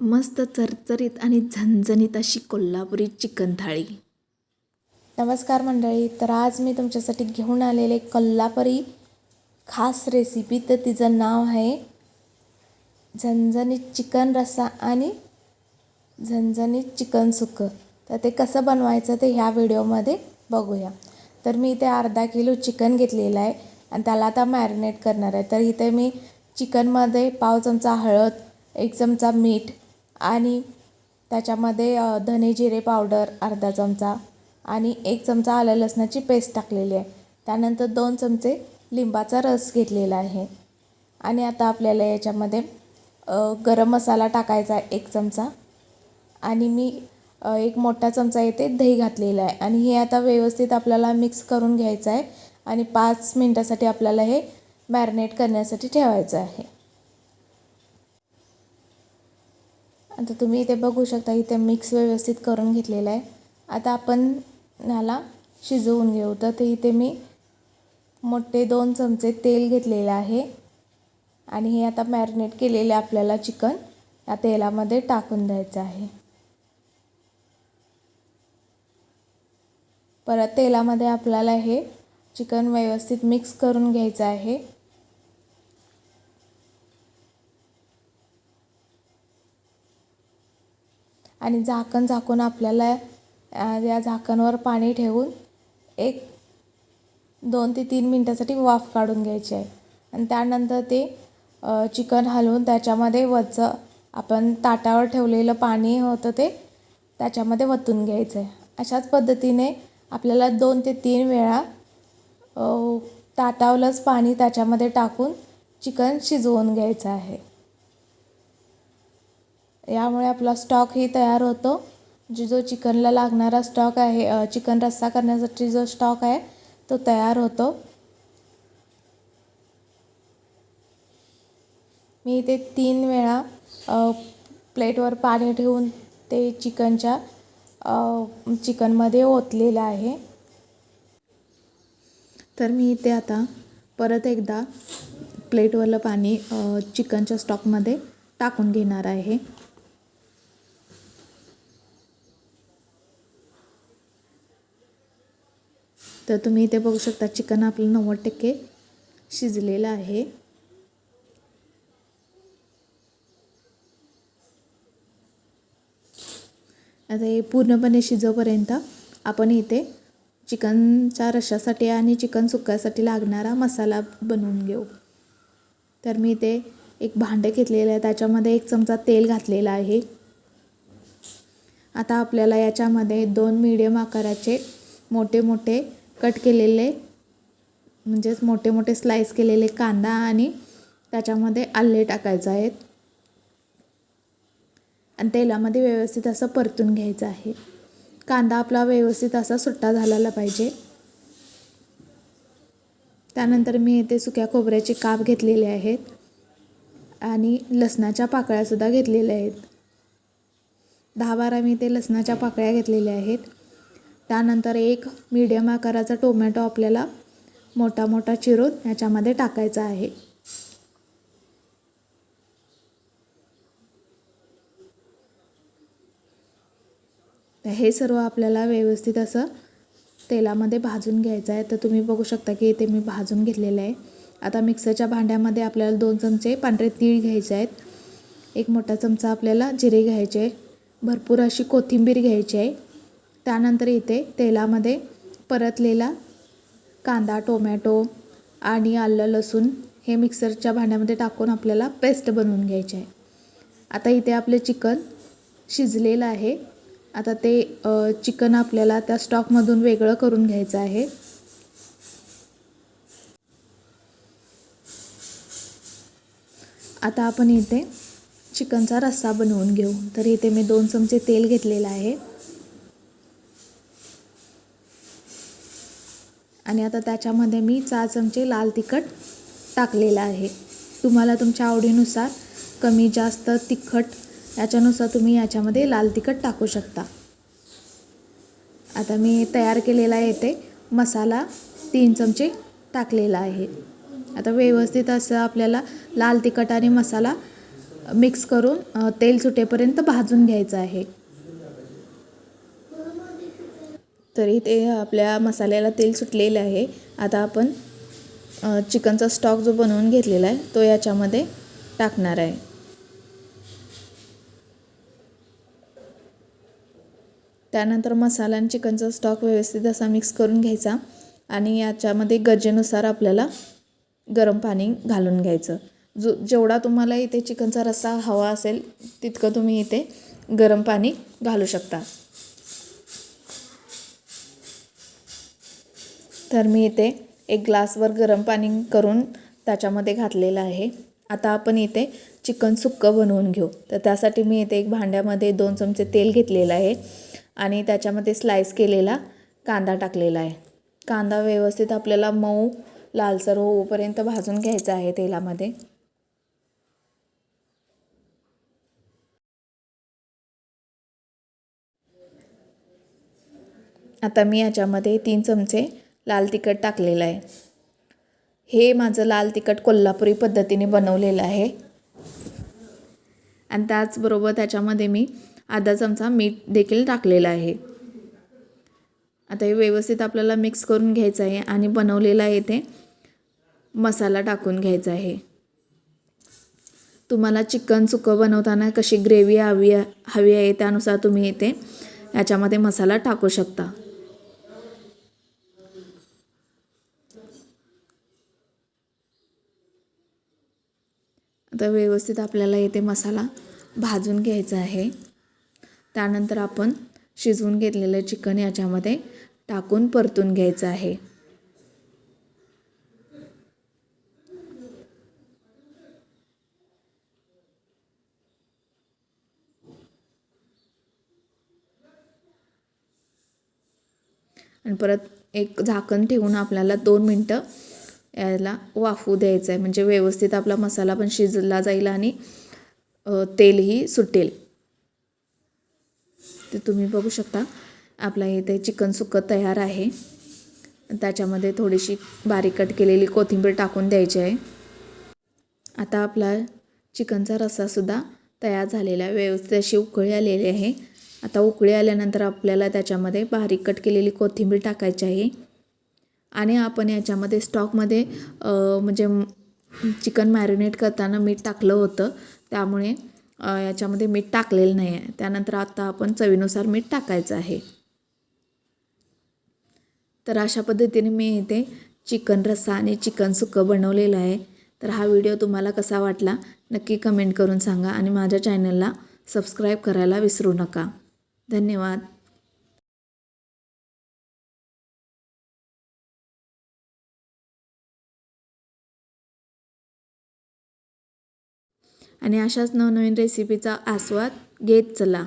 मस्त चरचरीत आणि झणझणीत अशी कोल्हापुरी चिकन थाळी। नमस्कार मंडळी, तर आज मी तुमच्यासाठी घेऊन आलेले कोल्हापुरी खास रेसिपी, तर तिचं नाव आहे झणझणीत चिकन रस्सा आणि झणझणीत चिकन सुक्कं। तर ते कसं बनवायचं ते ह्या व्हिडिओमध्ये बघूया। तर मी इथे अर्धा किलो चिकन घेतलेलं आहे आणि त्याला आता मॅरिनेट करणार आहे। तर इथे मी चिकनमध्ये पाव चमचा हळद, 1 चमचा मीठ आणि त्याच्यामध्ये धने जिरे पावडर अर्धा चमचा आणि 1 चमचा आलं लसणाची पेस्ट टाकलेली आहे। त्यानंतर 2 चमचे लिंबाचा रस घेतलेला आहे आणि आता आपल्याला याच्यामध्ये गरम मसाला टाकायचा आहे 1 चमचा आणि मी 1 मोठा चमचा इथे दही घातलेला आहे आणि हे आता व्यवस्थित आपल्याला मिक्स करून घ्यायचं आहे आणि 5 मिनिटासाठी आपल्याला हे मॅरिनेट करण्यासाठी ठेवायचं आहे। आता तुम्ही इथे बघू शकता, इथे मिक्स व्यवस्थित करून घेतलेलं आहे। आता आपण ह्याला शिजवून घेऊ। तर ते इथे मी मोठे 2 चमचे तेल घेतलेले आहे आणि हे आता मॅरिनेट केलेले आपल्याला चिकन या तेलामध्ये टाकून द्यायचं आहे। परत तेलामध्ये आपल्याला हे चिकन व्यवस्थित मिक्स करून घ्यायचं आहे। आणि झाकण झाकून आपल्याला या झाकणवर पाणी ठेवून 2 ते 3 मिनिटासाठी वाफ काढून घ्यायची आहे आणि त्यानंतर ते चिकन हलवून त्याच्यामध्ये वरचं आपण ताटावर ठेवलेलं पाणी होतं ते त्याच्यामध्ये वतून घ्यायचं आहे। अशाच पद्धतीने आपल्याला 2 ते 3 वेळा ताटावरच पाणी त्याच्यामध्ये टाकून चिकन शिजवून घ्यायचं आहे। यामुळे आपला स्टॉक ही तयार होतो। जो चिकनला लागणारा स्टॉक आहे, चिकन रस्सा करण्यासाठी जो स्टॉक आहे तो तयार होतो। मी इथे 3 वेळा प्लेटवर पाणी ठेवून ते चिकनमध्ये ओतलेलं आहे। तर मी इथे आता परत एकदा प्लेटवरलं पाणी चिकनच्या स्टॉकमध्ये टाकून घेणार आहे। तर तुम्ही इथे बघू शकता, चिकन आपलं 90% शिजलेलं आहे। आता हे पूर्णपणे शिजेपर्यंत आपण इथे चिकनच्या रश्श्यासाठी आणि चिकन सुक्क्यासाठी लागणारा मसाला बनवून घेऊ। तर मी इथे एक भांडं घेतलेलं आहे, त्याच्यामध्ये 1 चमचा तेल घातलेलं आहे। आता आपल्याला याच्यामध्ये 2 मीडियम आकाराचे मोठे मोठे कट केलेले, म्हणजेच मोठे मोठे स्लाइस केलेले कांदा आणि त्याच्यामध्ये आले टाकायचं आहेत आणि तेलामध्ये व्यवस्थित असं परतून घ्यायचं आहे। कांदा आपला व्यवस्थित असा सुट्टा झालेला पाहिजे। त्यानंतर मी इथे सुक्या खोबऱ्याचे काप घेतलेले आहेत आणि लसणाच्या पाकळ्यासुद्धा घेतलेल्या आहेत। 10-12 मी इथे लसणाच्या पाकळ्या घेतलेल्या आहेत। त्यानंतर 1 मीडियम आकाराचा टोमॅटो आपल्याला मोठा मोठा चिरून याच्यामध्ये टाकायचा आहे। तर हे सर्व आपल्याला व्यवस्थित असं तेलामध्ये भाजून घ्यायचं आहे। तर तुम्ही बघू शकता की इथे मी भाजून घेतलेलं आहे। आता मिक्सरच्या भांड्यामध्ये आपल्याला 2 चमचे पांढरे तीळ घ्यायचे आहेत, 1 मोठा चमचा आपल्याला जिरे घ्यायचे, भरपूर अशी कोथिंबीर घ्यायची आहे। त्यानंतर इथे तेलामध्ये परतलेला कांदा, टोमॅटो आणि आलं लसूण हे मिक्सरच्या भांड्यामध्ये टाकून आपल्याला पेस्ट बनवून घ्यायची आहे। आता इथे आपले चिकन शिजलेलं आहे। आता ते चिकन आपल्याला त्या स्टॉकमधून वेगळं करून घ्यायचं आहे। आता आपण इथे चिकनचा रस्सा बनवून घेऊ। तर इथे मी 2 चमचे तेल घेतलेलं आहे आणि आता त्याच्यामध्ये मी 4 चमचे लाल तिखट टाकलेलं आहे। तुम्हाला तुमच्या आवडीनुसार कमी जास्त तिखट याच्यानुसार तुम्ही याच्यामध्ये लाल तिखट टाकू शकता। आता मी तयार केलेला येथे मसाला 3 चमचे टाकलेला आहे। आता व्यवस्थित असं आपल्याला लाल तिखट आणि मसाला मिक्स करून तेल सुटेपर्यंत भाजून घ्यायचं आहे. तरी ते आपल्या मसाल्याला तेल सुटलेलं आहे. आता आपण चिकनचा स्टॉक जो बनवून घेतलेला आहे तो याच्यामध्ये टाकणार आहे. त्यानंतर मसाला आणि चिकनचा स्टॉक व्यवस्थित असा मिक्स करून घ्यायचा आणि याच्यामध्ये गरजेनुसार आपल्याला गरम पाणी घालून घ्यायचं. जेवढा तुम्हाला इथे चिकनचा रस्सा हवा असेल तितकं तुम्ही इथे गरम पाणी घालू शकता. तर मी इथे 1 ग्लासवर गरम पाणी करून त्याच्यामध्ये घातलेलं आहे. आता आपण इथे चिकन सुक्कं बनवून घेऊ. तर त्यासाठी मी इथे एक भांड्यामध्ये 2 चमचे तेल घेतलेलं आहे आणि त्याच्यामध्ये स्लाइस केलेला कांदा टाकलेला आहे. कांदा व्यवस्थित आपल्याला मऊ लालसर होईपर्यंत भाजून घ्यायचा आहे तेलामध्ये. आता मी याच्यामध्ये 3 चमचे लाल तिखट टाकलेलं आहे. हे माझं लाल तिखट कोल्हापुरी पद्धतीने बनवलेलं आहे. आणि त्याचबरोबर त्याच्यामध्ये मी अर्धा चमचा मीठ देखील टाकलेलं आहे. आता हे व्यवस्थित आपल्याला मिक्स करून घ्यायचं आहे आणि बनवलेला इथे मसाला टाकून घ्यायचा आहे. तुम्हाला चिकन सुक्कं बनवताना कशी ग्रेव्ही हवी आहे त्यानुसार तुम्ही इथे याच्यामध्ये मसाला टाकू शकता. आता व्यवस्थित आपल्याला इथे मसाला भाजून घ्यायचा आहे. त्यानंतर आपण शिजवून घेतलेलं चिकन याच्यामध्ये टाकून परतून घ्यायचं आहे. आणि परत एक झाकण ठेवून आपल्याला 2 मिनटं याला वाफू द्यायचं आहे. म्हणजे व्यवस्थित आपला मसाला पण शिजला जाईल आणि तेलही सुटेल. ते तुम्ही बघू शकता आपला इथे चिकन सुक्कं तयार आहे. त्याच्यामध्ये थोडीशी बारीक कट केलेली कोथिंबीर टाकून द्यायची आहे. आता आपला चिकनचा रस्सासुद्धा तयार झालेला आहे. व्यवस्थित अशी उकळी आलेली आहे. आता उकळी आल्यानंतर आपल्याला त्याच्यामध्ये बारीक कट केलेली कोथिंबीर टाकायची आहे आणि आपण याच्यामध्ये स्टॉकमध्ये म्हणजे चिकन मॅरिनेट करताना मीठ टाकलं होतं, त्यामुळे याच्यामध्ये मीठ टाकलेलं नाही आहे. त्यानंतर आता आपण चवीनुसार मीठ टाकायचं आहे. तर अशा पद्धतीने मी इथे चिकन रस्सा आणि चिकन सुक्कं बनवलेलं आहे. तर हा व्हिडिओ तुम्हाला कसा वाटला नक्की कमेंट करून सांगा आणि माझ्या चॅनलला सबस्क्राईब करायला विसरू नका. धन्यवाद. आणि अशाच नवनवीन रेसिपीचा आस्वाद घेत चला.